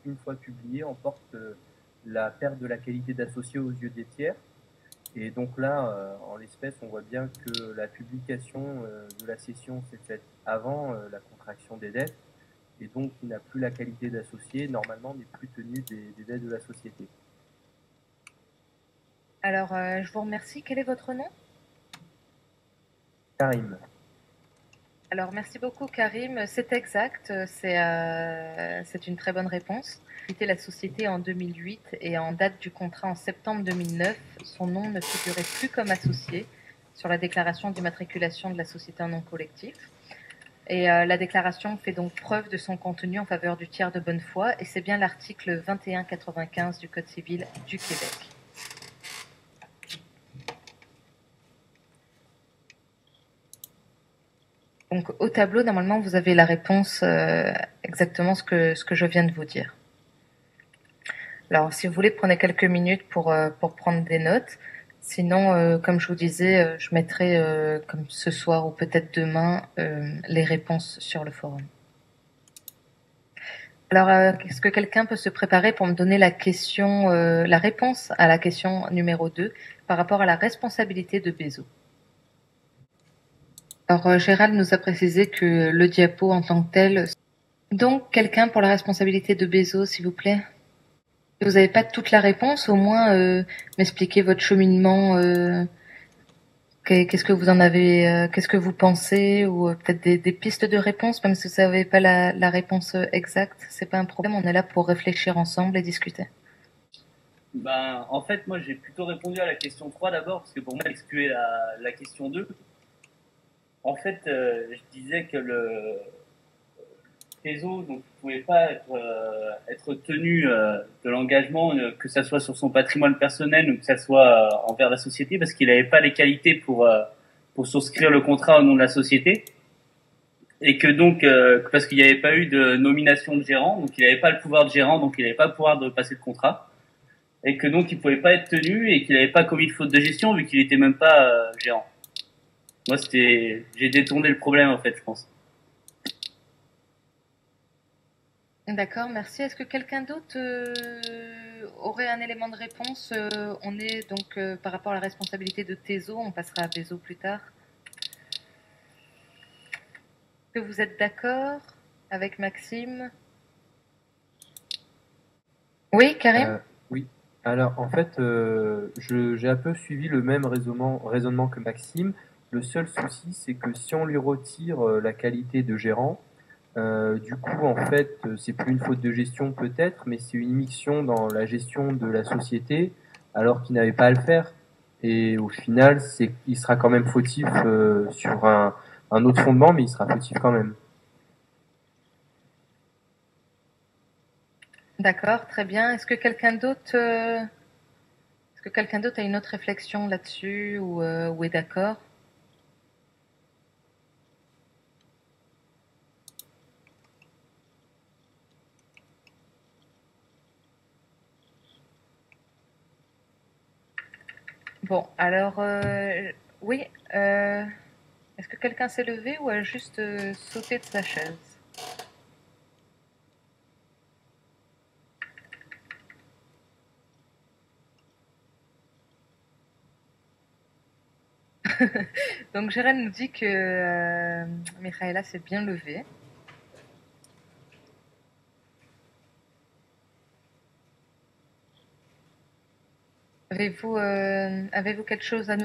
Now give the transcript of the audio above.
une fois publié, emporte la perte de la qualité d'associé aux yeux des tiers. Et donc là, en l'espèce, on voit bien que la publication de la cession s'est faite avant la contraction des dettes, et donc il n'a plus la qualité d'associé, normalement n'est plus tenu des dettes de la société. Alors, je vous remercie. Quel est votre nom? Karim. Alors, merci beaucoup, Karim. C'est exact. C'est une très bonne réponse. Quitté la société en 2008 et en date du contrat en septembre 2009, son nom ne figurait plus comme associé sur la déclaration d'immatriculation de la société en nom collectif. Et la déclaration fait donc preuve de son contenu en faveur du tiers de bonne foi, et c'est bien l'article 2195 du Code civil du Québec. Donc au tableau, normalement, vous avez la réponse exactement ce que je viens de vous dire. Alors si vous voulez, prenez quelques minutes pour prendre des notes. Sinon, comme je vous disais, je mettrai comme ce soir ou peut-être demain les réponses sur le forum. Alors, est-ce que quelqu'un peut se préparer pour me donner la réponse à la question numéro 2 par rapport à la responsabilité de Bezos? Alors, Gérald nous a précisé que le diapo en tant que tel. Donc, quelqu'un pour la responsabilité de Bezos, s'il vous plaît? Vous n'avez pas toute la réponse, au moins m'expliquer votre cheminement. Qu'est-ce que vous en avez, qu'est-ce que vous pensez, ou peut-être des pistes de réponse, même si vous n'avez pas la réponse exacte, c'est pas un problème. On est là pour réfléchir ensemble et discuter. Ben, en fait, moi, j'ai plutôt répondu à la question 3 d'abord, parce que pour moi, elle excluait la question 2. En fait, je disais que le réseau donc, ne pouvait pas être tenu de l'engagement, que ça soit sur son patrimoine personnel ou que ça soit envers la société, parce qu'il n'avait pas les qualités pour souscrire le contrat au nom de la société. Et que donc, parce qu'il n'y avait pas eu de nomination de gérant, donc il n'avait pas le pouvoir de gérant, donc il n'avait pas le pouvoir de passer le contrat. Et que donc il pouvait pas être tenu et qu'il n'avait pas commis de faute de gestion vu qu'il était même pas gérant. Moi, j'ai détourné le problème en fait, je pense. D'accord, merci. Est-ce que quelqu'un d'autre aurait un élément de réponse? On est donc par rapport à la responsabilité de Teso, on passera à Bezo plus tard. Est-ce que vous êtes d'accord avec Maxime? Oui, Karim? Oui. Alors, en fait, j'ai un peu suivi le même raisonnement que Maxime. Le seul souci, c'est que si on lui retire la qualité de gérant, du coup, en fait, c'est plus une faute de gestion peut-être, mais c'est une immixtion dans la gestion de la société, alors qu'il n'avait pas à le faire. Et au final, il sera quand même fautif sur un autre fondement, mais il sera fautif quand même. D'accord, très bien. Est-ce que quelqu'un d'autre a une autre réflexion là-dessus, ou est d'accord? Bon, alors, oui, est-ce que quelqu'un s'est levé ou a juste sauté de sa chaise? Donc Gérald nous dit que Michaela s'est bien levée. Avez-vous quelque chose à nous